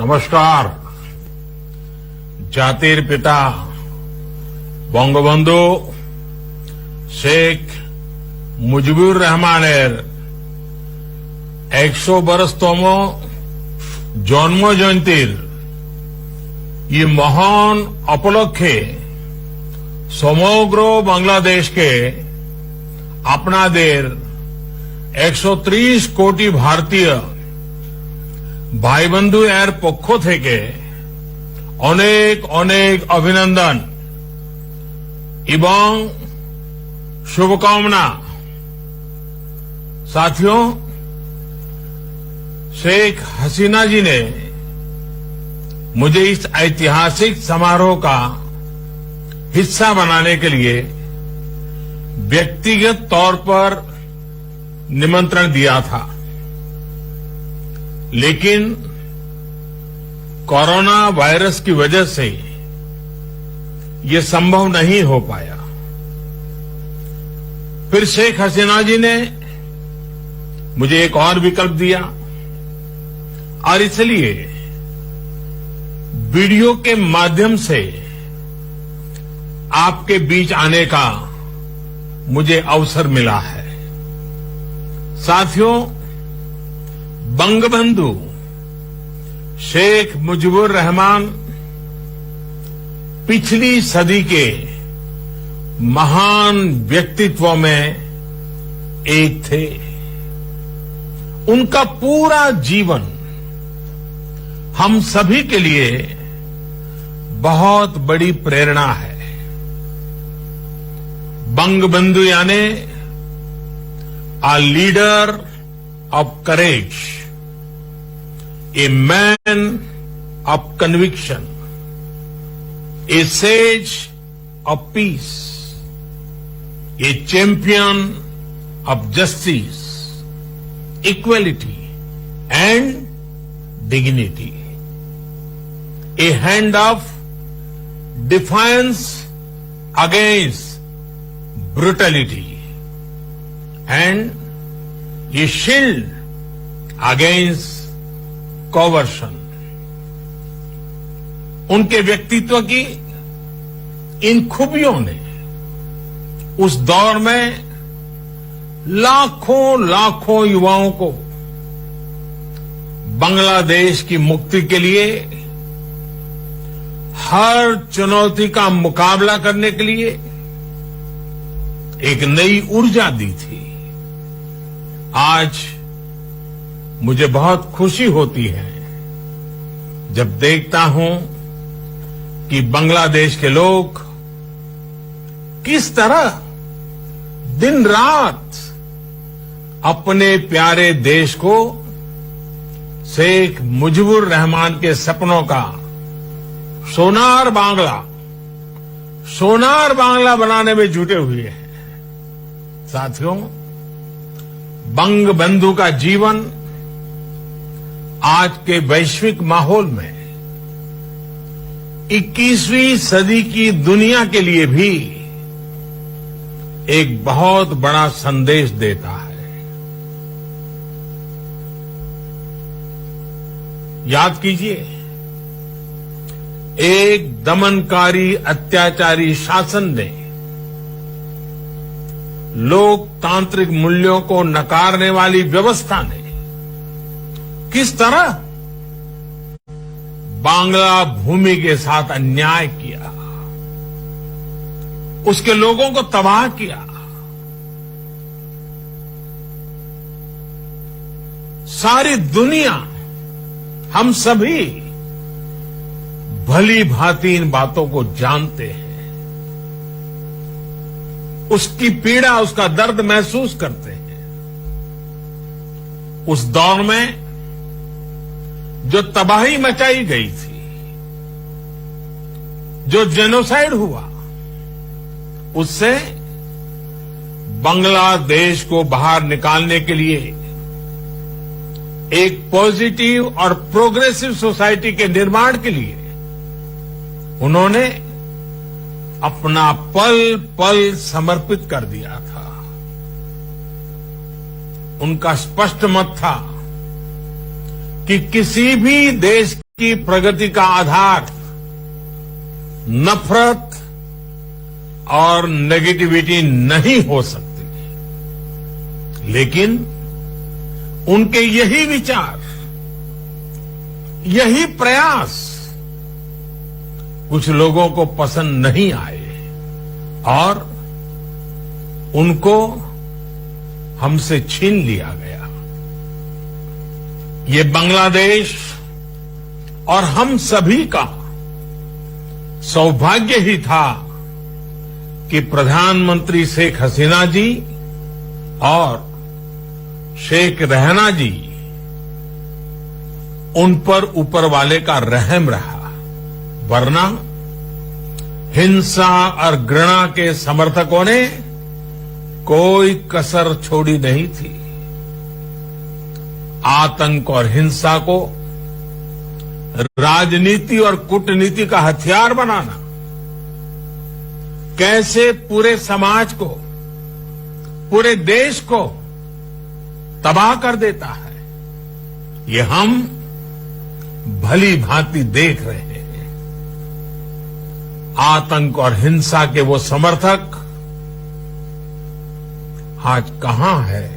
नमस्कार। জাতির পিতা বঙ্গবন্ধু শেখ মুজিবুর রহমানের 100 জন্ম জয়ন্তীর ये महान उपलक्ष्य समग्र बांग्लादेश के আপনাদের 130 কোটি ভারতীয় ভাই বন্ধু এর পক্ষ থেকে অনেক অনেক অভিনন্দন এবং शुभकामना। साथियों, शेख हसीना जी ने मुझे इस ऐतिहासिक समारोह का हिस्सा बनाने के लिए व्यक्तिगत तौर पर निमंत्रण दिया था, लेकिन कोरोना वायरस की वजह से ये संभव नहीं हो पाया। फिर शेख हसीना जी ने मुझे एक और विकल्प दिया और इसलिए वीडियो के माध्यम से आपके बीच आने का मुझे अवसर मिला है। साथियों, बंगबंधु शेख मुजीबुर रहमान पिछली सदी के महान व्यक्तित्व में एक थे। उनका पूरा जीवन हम सभी के लिए बहुत बड़ी प्रेरणा है। बंगबंधु यानी a leader of courage, a man of conviction, a sage of peace, a champion of justice, equality and dignity, a hand of defiance against brutality and a shield against coercion। उनके व्यक्तित्व की इन खूबियों ने उस दौर में लाखों लाखों युवाओं को बांग्लादेश की मुक्ति के लिए हर चुनौती का मुकाबला करने के लिए एक नई ऊर्जा दी थी। आज मुझे बहुत खुशी होती है जब देखता हूं कि बांग्लादेश के लोग किस तरह दिन रात अपने प्यारे देश को शेख मुजीबुर रहमान के सपनों का सोनार बांग्ला बनाने में जुटे हुए हैं। साथियों, बंगबंधु का जीवन आज के वैश्विक माहौल में 21वीं सदी की दुनिया के लिए भी एक बहुत बड़ा संदेश देता है। याद कीजिए, एक दमनकारी अत्याचारी शासन ने लोकतांत्रिक मूल्यों को नकारने वाली व्यवस्था ने किस तरह बांग्ला भूमि के साथ अन्याय किया, उसके लोगों को तबाह किया। सारी दुनिया, हम सभी भली भांति इन बातों को जानते हैं, उसकी पीड़ा, उसका दर्द महसूस करते हैं। उस दौर में जो तबाही मचाई गई थी, जो जेनोसाइड हुआ, उससे बांग्लादेश को बाहर निकालने के लिए एक पॉजिटिव और प्रोग्रेसिव सोसाइटी के निर्माण के लिए उन्होंने अपना पल पल समर्पित कर दिया था। उनका स्पष्ट मत था कि किसी भी देश की प्रगति का आधार नफरत और नेगेटिविटी नहीं हो सकती, लेकिन उनके यही विचार, यही प्रयास कुछ लोगों को पसंद नहीं आए और उनको हमसे छीन लिया गया। ये बांग्लादेश और हम सभी का सौभाग्य ही था कि प्रधानमंत्री शेख हसीना जी और शेख रहाना जी उन पर ऊपर वाले का रहम रहा, वरना हिंसा और घृणा के समर्थकों ने कोई कसर छोड़ी नहीं थी। आतंक और हिंसा को राजनीति और कूटनीति का हथियार बनाना कैसे पूरे समाज को, पूरे देश को तबाह कर देता है, ये हम भली भांति देख रहे हैं। आतंक और हिंसा के वो समर्थक आज कहां है,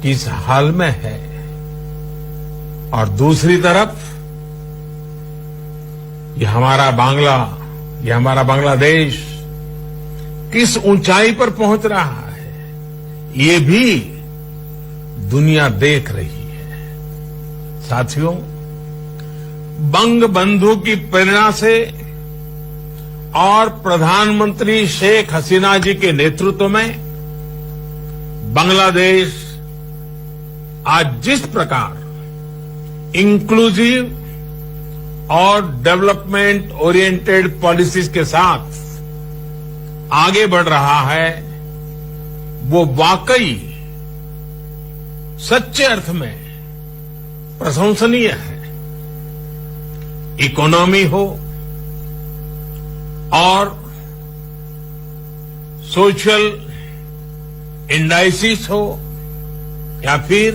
किस हाल में है, और दूसरी तरफ ये हमारा बांग्लादेश किस ऊंचाई पर पहुंच रहा है, ये भी दुनिया देख रही है। साथियों, बंग बंधु की प्रेरणा से और प्रधानमंत्री शेख हसीना जी के नेतृत्व में बांग्लादेश आज जिस प्रकार इंक्लूसिव और डेवलपमेंट ओरिएंटेड पॉलिसीज के साथ आगे बढ़ रहा है, वो वाकई सच्चे अर्थ में प्रशंसनीय है। इकोनॉमी हो और सोशल इंडाइसिस हो या फिर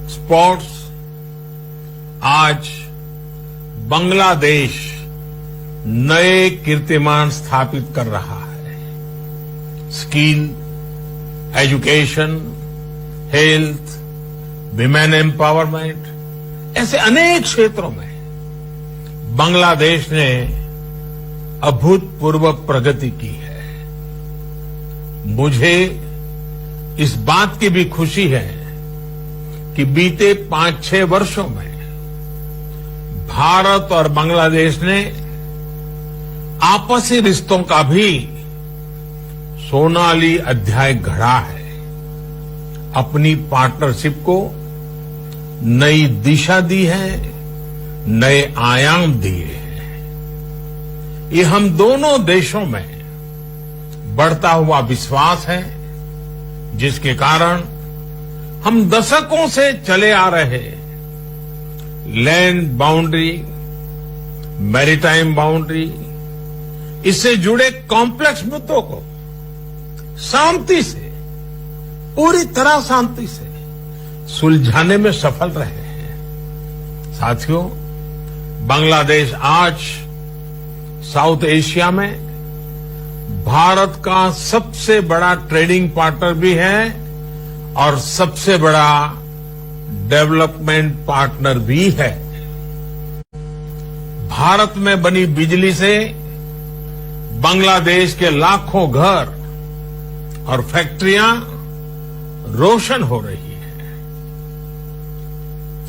स्पोर्ट्स, आज बांग्लादेश नए कीर्तिमान स्थापित कर रहा है। Skill, education, health, women empowerment, ऐसे अनेक क्षेत्रों में बांग्लादेश ने अभूतपूर्व प्रगति की है। मुझे इस बात की भी खुशी है कि बीते 5-6 वर्षों में भारत और बांग्लादेश ने आपसी रिश्तों का भी सोनाली अध्याय गढ़ा है, अपनी पार्टनरशिप को नई दिशा दी है, नए आयाम दिए हैं। ये हम दोनों देशों में बढ़ता हुआ विश्वास है, जिसके कारण हम दशकों से चले आ रहे लैंड बाउंड्री, मैरीटाइम बाउंड्री, इससे जुड़े कॉम्प्लेक्स मुद्दों को शांति से, पूरी तरह शांति से सुलझाने में सफल रहे हैं। साथियों, बांग्लादेश आज साउथ एशिया में भारत का सबसे बड़ा ट्रेडिंग पार्टनर भी है और सबसे बड़ा डेवलपमेंट पार्टनर भी है। भारत में बनी बिजली से बांग्लादेश के लाखों घर और फैक्ट्रियां रोशन हो रही है।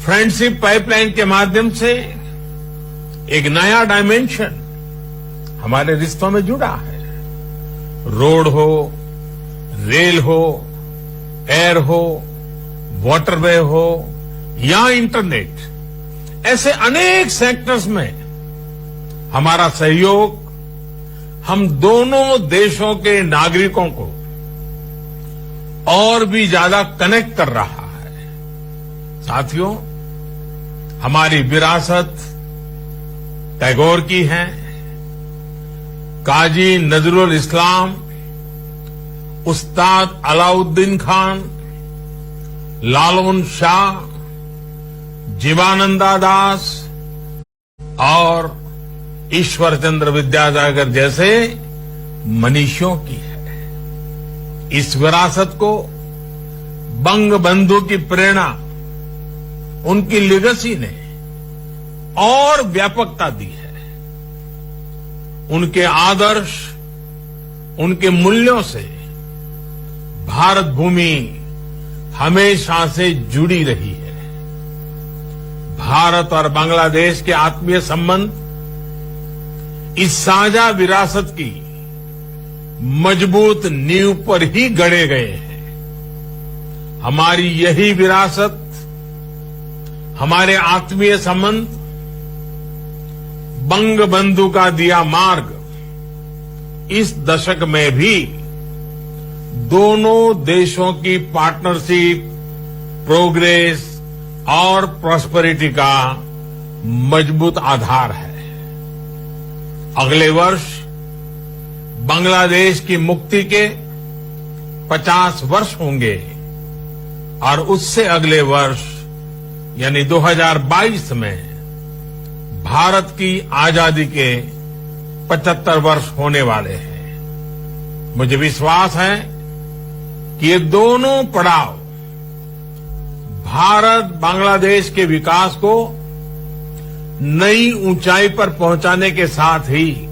फ्रेंडशिप पाइपलाइन के माध्यम से एक नया डायमेंशन हमारे रिश्तों में जुड़ा है। रोड हो, रेल हो, एयर हो, वाटरवे हो या इंटरनेट, ऐसे अनेक सेक्टर्स में हमारा सहयोग हम दोनों देशों के नागरिकों को और भी ज्यादा कनेक्ट कर रहा है। साथियों, हमारी विरासत टैगोर की है। काजी नजरुल इस्लाम, उस्ताद अलाउद्दीन खान, लालन शाह, जीवानंदा दास और ईश्वर चंद्र विद्यासागर जैसे मनीषियों की है। इस विरासत को बंग बंधु की प्रेरणा, उनकी लेगेसी ने और व्यापकता दी है। उनके आदर्श, उनके मूल्यों से भारत भूमि हमेशा से जुड़ी रही है। भारत और बांग्लादेश के आत्मीय संबंध इस साझा विरासत की मजबूत नींव पर ही गढ़े गए हैं। हमारी यही विरासत, हमारे आत्मीय संबंध, बंग बंधु का दिया मार्ग इस दशक में भी दोनों देशों की पार्टनरशिप, प्रोग्रेस और प्रॉस्पेरिटी का मजबूत आधार है। अगले वर्ष बांग्लादेश की मुक्ति के 50 वर्ष होंगे और उससे अगले वर्ष यानी 2022 में भारत की आजादी के 75 वर्ष होने वाले हैं। मुझे विश्वास है कि ये दोनों पड़ाव भारत बांग्लादेश के विकास को नई ऊंचाई पर पहुंचाने के साथ ही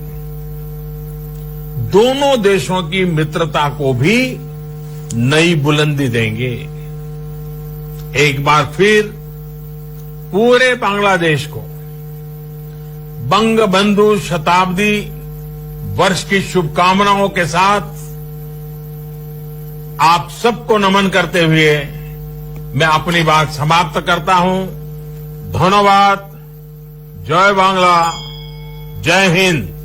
दोनों देशों की मित्रता को भी नई बुलंदी देंगे। एक बार फिर पूरे बांग्लादेश को बंग बंधु शताब्दी वर्ष की शुभकामनाओं के साथ आप सबको नमन करते हुए मैं अपनी बात समाप्त करता हूं। धन्यवाद। जय बांग्ला, जय हिंद।